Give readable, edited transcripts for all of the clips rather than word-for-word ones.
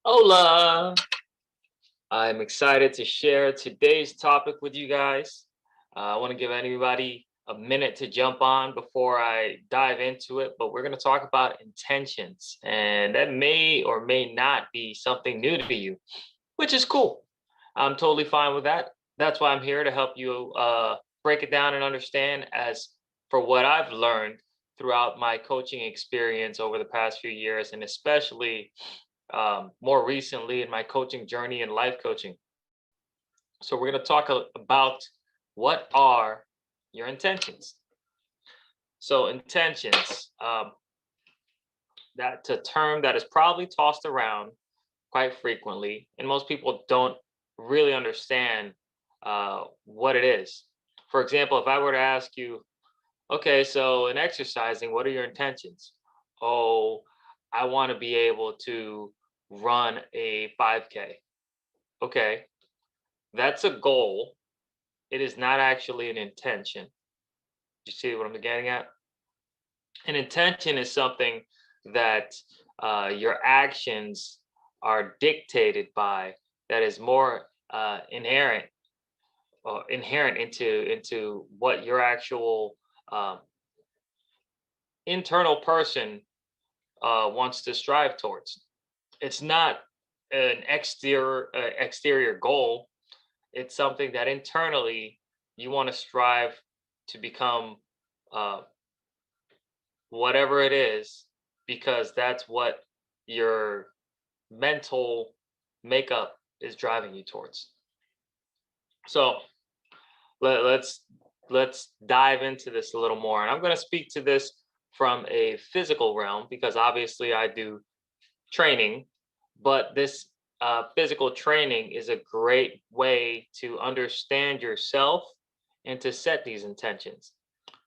Hola! I'm excited to share today's topic with you guys. I want to give anybody a minute to jump on before I dive into it, but we're going to talk about intentions, and that may or may not be something new to you, which is cool. I'm totally fine with that. That's why I'm here to help you break it down and understand. As for what I've learned throughout my coaching experience over the past few years, and especially more recently in my coaching journey and life coaching. So, we're going to talk about what are your intentions. So, intentions, that's a term that is probably tossed around quite frequently, and most people don't really understand what it is. For example, if I were to ask you, okay, so in exercising, what are your intentions? Oh, I want to be able to run a 5K. Okay, that's a goal. It is not actually an intention. You see what I'm getting at? An intention is something that your actions are dictated by, that is more inherent into what your actual um, internal person wants to strive towards. It's not an exterior goal. It's something that internally you want to strive to become uh, whatever it is, because that's what your mental makeup is driving you towards. So let's dive into this a little more, and I'm going to speak to this from a physical realm because obviously I do training, but this physical training is a great way to understand yourself and to set these intentions.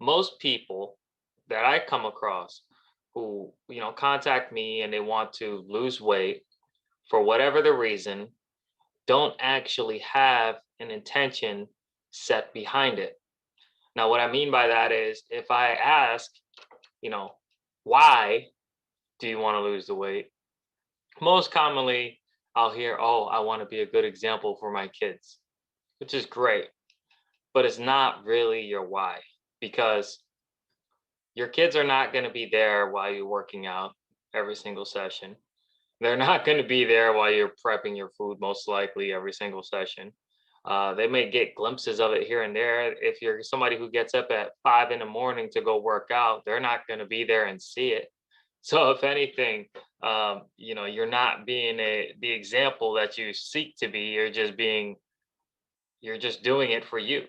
Most people that I come across who, contact me and they want to lose weight for whatever the reason, don't actually have an intention set behind it. Now, what I mean by that is if I ask, you know, why do you want to lose the weight? Most commonly, I'll hear, oh, I want to be a good example for my kids, which is great, but it's not really your why, because your kids are not going to be there while you're working out every single session. They're not going to be there while you're prepping your food, most likely every single session. They may get glimpses of it here and there. If you're somebody who gets up at 5 in the morning to go work out, they're not going to be there and see it. So, if anything, you're not being the example that you seek to be. You're just doing it for you.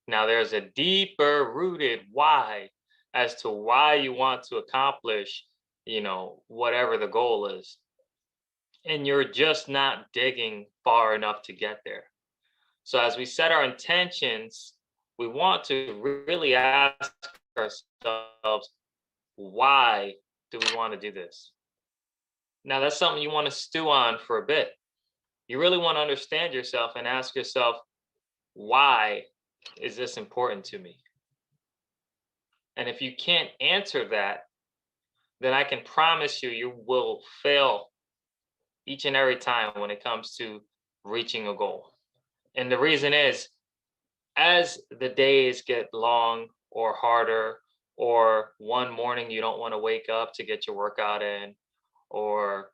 Now, there's a deeper rooted why as to why you want to accomplish, whatever the goal is. And you're just not digging far enough to get there. So, as we set our intentions, we want to really ask ourselves, why do we want to do this? Now, that's something you want to stew on for a bit. You really want to understand yourself and ask yourself, why is this important to me? And if you can't answer that, then I can promise you, you will fail each and every time when it comes to reaching a goal. And the reason is, as the days get long or harder, or one morning you don't want to wake up to get your workout in, or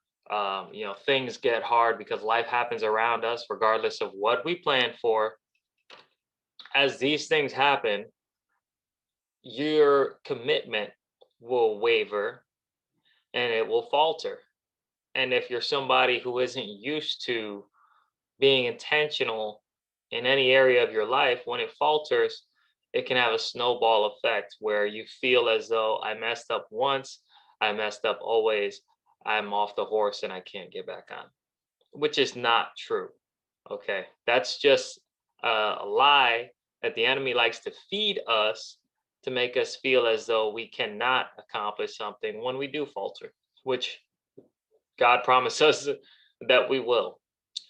things get hard because life happens around us, regardless of what we plan for. As these things happen, your commitment will waver and it will falter. And if you're somebody who isn't used to being intentional in any area of your life, when it falters, it can have a snowball effect where you feel as though I messed up once, I messed up always, I'm off the horse and I can't get back on, which is not true. Okay. That's just a lie that the enemy likes to feed us to make us feel as though we cannot accomplish something when we do falter, which God promises us that we will.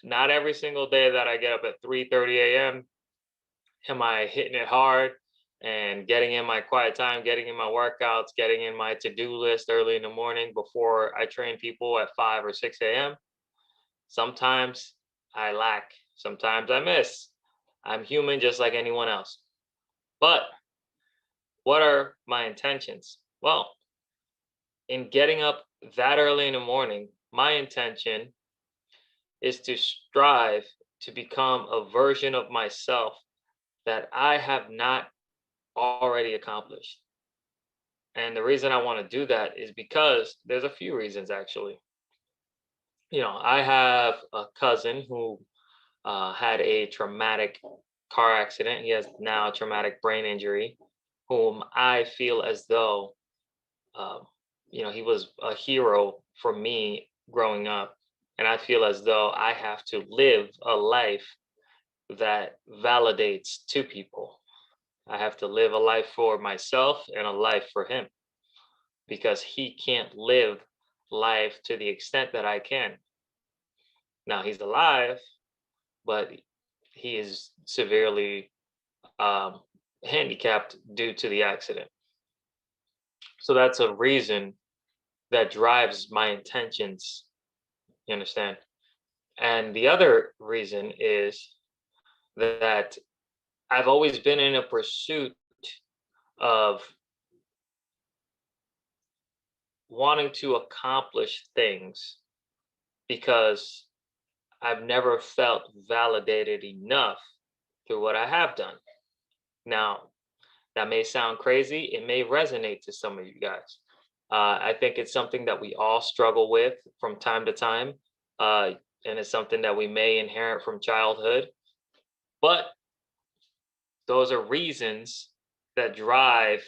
Not every single day that I get up at 3:30 a.m. am I hitting it hard and getting in my quiet time, getting in my workouts, getting in my to-do list early in the morning before I train people at 5 or 6 a.m. Sometimes I lack, sometimes I miss. I'm human just like anyone else. But what are my intentions? Well, in getting up that early in the morning, my intention is to strive to become a version of myself that I have not already accomplished. And the reason I want to do that is because there's a few reasons actually. I have a cousin who had a traumatic car accident. He has now a traumatic brain injury, whom I feel as though, um, he was a hero for me growing up. And I feel as though I have to live a life that validates two people. I have to live a life for myself and a life for him because he can't live life to the extent that I can. Now he's alive, but he is severely um, handicapped due to the accident. So that's a reason that drives my intentions. You understand? And the other reason is that I've always been in a pursuit of wanting to accomplish things because I've never felt validated enough through what I have done. Now, that may sound crazy. It may resonate to some of you guys. I think it's something that we all struggle with from time to time. Uh, and it's something that we may inherit from childhood. But those are reasons that drive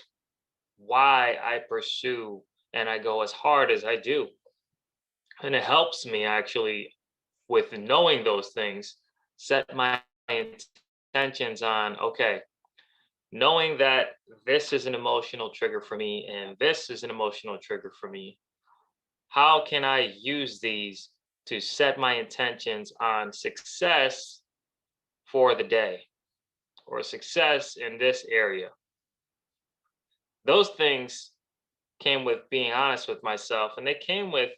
why I pursue and I go as hard as I do. And it helps me actually with knowing those things, set my intentions on, okay, knowing that this is an emotional trigger for me and this is an emotional trigger for me, how can I use these to set my intentions on success for the day or success in this area? Those things came with being honest with myself and they came with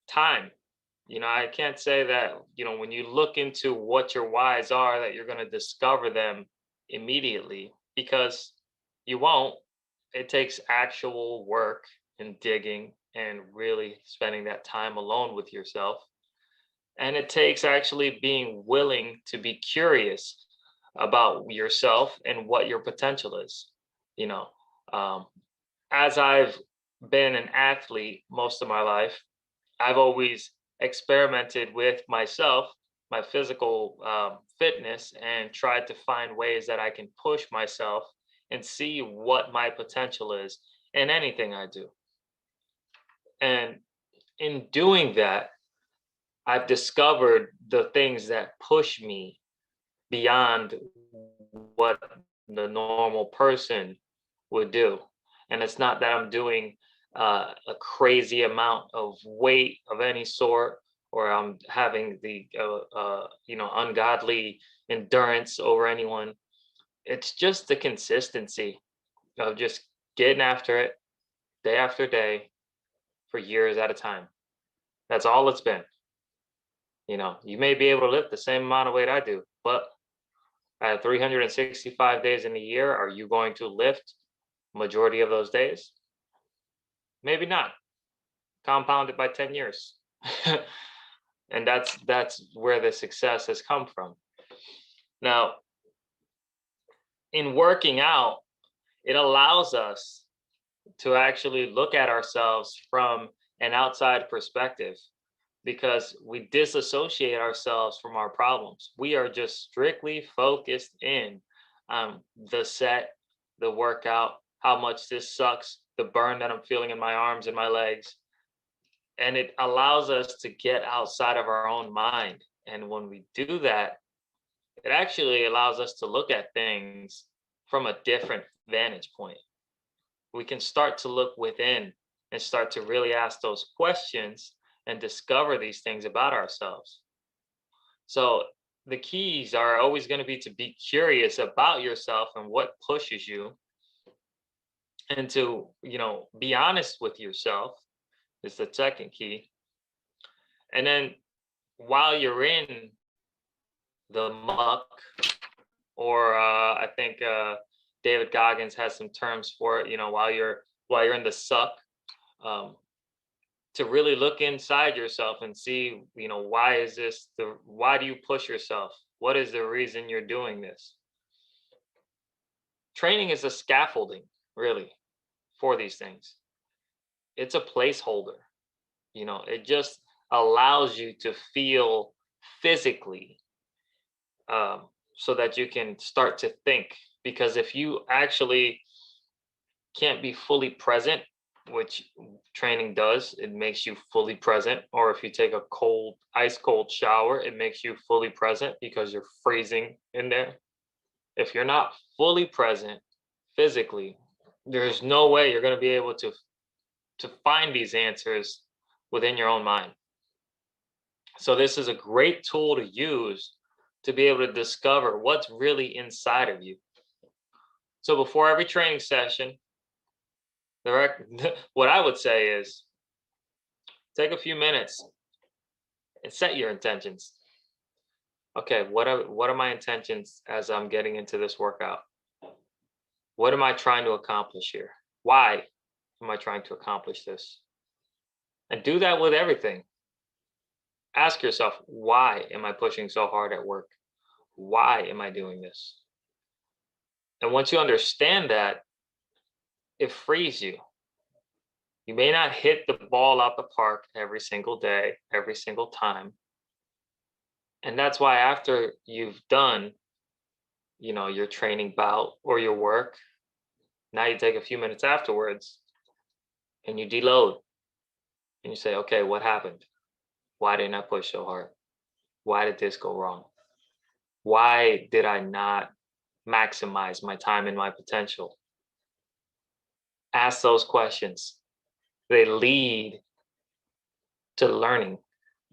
time. I can't say that, when you look into what your whys are, that you're going to discover them immediately because you won't. It takes actual work and digging and really spending that time alone with yourself. And it takes actually being willing to be curious about yourself and what your potential is. You know, um, as I've been an athlete most of my life, I've always experimented with myself, my physical fitness, and tried to find ways that I can push myself and see what my potential is in anything I do. And in doing that, I've discovered the things that push me beyond what the normal person would do. And it's not that I'm doing a crazy amount of weight of any sort, or I'm having the ungodly endurance over anyone. It's just the consistency of just getting after it day after day for years at a time. That's all it's been. You may be able to lift the same amount of weight I do, but at 365 days in a year, are you going to lift majority of those days? Maybe not. Compounded by 10 years. And that's where the success has come from. Now, in working out, it allows us to actually look at ourselves from an outside perspective because we disassociate ourselves from our problems. We are just strictly focused in on the set, the workout, how much this sucks, the burn that I'm feeling in my arms and my legs. And it allows us to get outside of our own mind. And when we do that, it actually allows us to look at things from a different vantage point. We can start to look within and start to really ask those questions and discover these things about ourselves. So the keys are always going to be curious about yourself and what pushes you, and to, be honest with yourself is the second key. And then while you're in the muck, or I think David Goggins has some terms for it. While you're in the suck, um, to really look inside yourself and see, why do you push yourself? What is the reason you're doing this? Training is a scaffolding, really, for these things. It's a placeholder. It just allows you to feel physically, so that you can start to think. Because if you actually can't be fully present, which training does, it makes you fully present. Or if you take a ice cold shower, it makes you fully present because you're freezing in there. If you're not fully present physically, there's no way you're going to be able to find these answers within your own mind. So this is a great tool to use to be able to discover what's really inside of you. So before every training session, what I would say is take a few minutes and set your intentions. Okay, what are my intentions as I'm getting into this workout? What am I trying to accomplish here? Why am I trying to accomplish this? And do that with everything. Ask yourself, why am I pushing so hard at work? Why am I doing this? And once you understand that, it frees you. You may not hit the ball out the park every single day, every single time. And that's why after you've done, your training bout or your work, now you take a few minutes afterwards and you deload and you say, okay, what happened? Why didn't I push so hard? Why did this go wrong? Why did I not maximize my time and my potential? Ask those questions. They lead to learning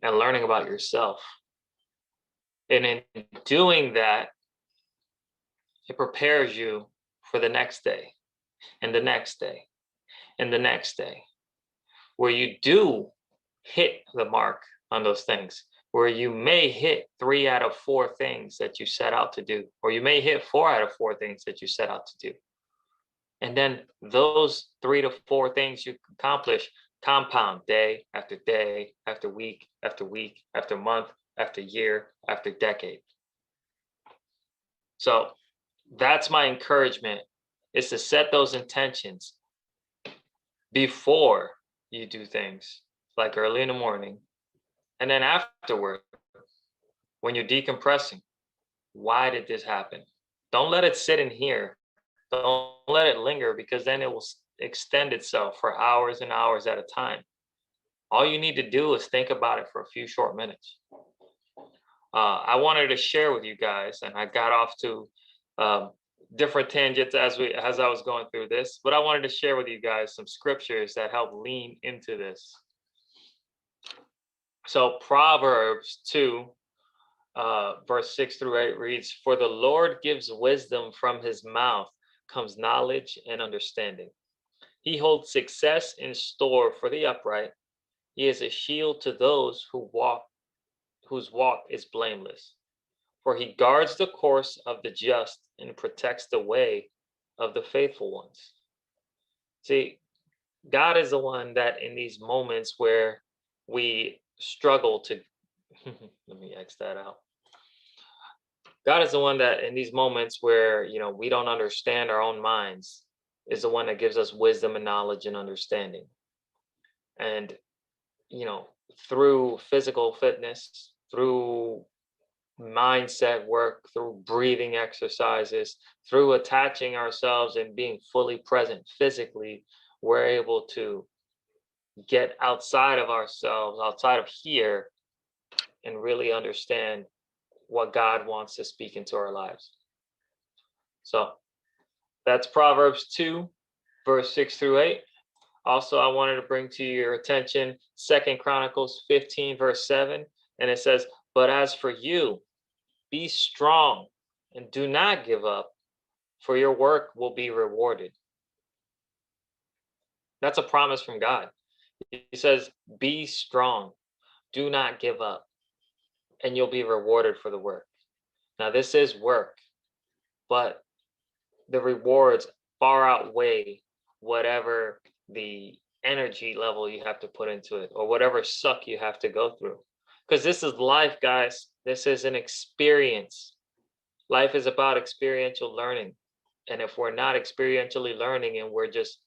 and learning about yourself. And in doing that, it prepares you for the next day and the next day and the next day, where you do hit the mark on those things, where you may hit 3 out of 4 things that you set out to do, or you may hit 4 out of 4 things that you set out to do. And then those 3 to 4 things you accomplish compound day after week after week after month after year after decade. So that's my encouragement, is to set those intentions before you do things, like early in the morning, and then afterward, when you're decompressing. Why did this happen? Don't let it sit in here. Don't let it linger, because then it will extend itself for hours and hours at a time. All you need to do is think about it for a few short minutes. I wanted to share with you guys, and I got off to different tangents as I was going through this, but I wanted to share with you guys some scriptures that help lean into this. So Proverbs 2, verse 6 through 8 reads, "For the Lord gives wisdom, from his mouth comes knowledge and understanding. He holds success in store for the upright. He is a shield to those whose walk is blameless. For he guards the course of the just and protects the way of the faithful ones." See, God is the one that in these moments where we struggle to, let me X that out. God is the one that in these moments where, we don't understand our own minds, is the one that gives us wisdom and knowledge and understanding. And, through physical fitness, through mindset work, through breathing exercises, through attaching ourselves and being fully present physically, we're able to get outside of ourselves, outside of here, and really understand what God wants to speak into our lives. So that's Proverbs 2, verse 6 through 8. Also, I wanted to bring to your attention 2 Chronicles 15, verse 7. And it says, "But as for you, be strong and do not give up, for your work will be rewarded." That's a promise from God. He says, be strong, do not give up. and you'll be rewarded for the work. Now, this is work, but the rewards far outweigh whatever the energy level you have to put into it or whatever suck you have to go through. Because this is life, guys. This is an experience. Life is about experiential learning. And if we're not experientially learning and we're just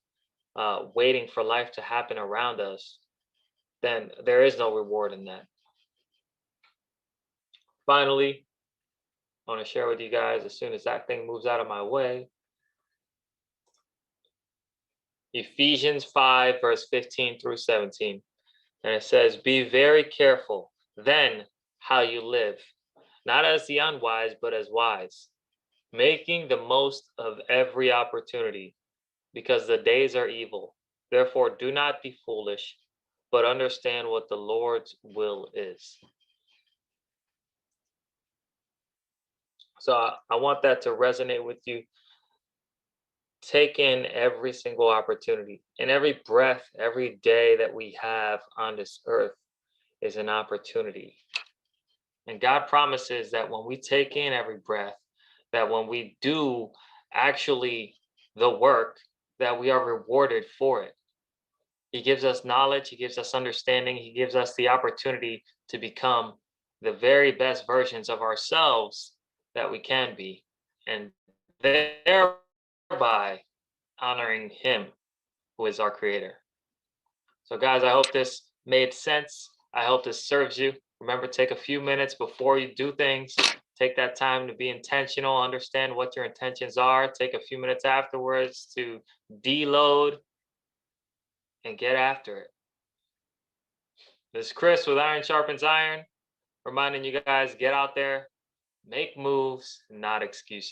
waiting for life to happen around us, then there is no reward in that. Finally, I want to share with you guys as soon as that thing moves out of my way. Ephesians 5, verse 15 through 17. And it says, be very careful then how you live, not as the unwise, but as wise, making the most of every opportunity, because the days are evil. Therefore, do not be foolish, but understand what the Lord's will is. So I want that to resonate with you. Take in every single opportunity, and every breath, every day that we have on this earth is an opportunity. And God promises that when we take in every breath, that when we do actually the work, that we are rewarded for it. He gives us knowledge, he gives us understanding, he gives us the opportunity to become the very best versions of ourselves that we can be, and thereby honoring him, who is our creator. So guys, I hope this made sense. I hope this serves you. Remember, take a few minutes before you do things. Take that time to be intentional, understand what your intentions are. Take a few minutes afterwards to deload and get after it. This is Chris with Iron Sharpens Iron, reminding you guys, get out there, make moves, not excuses.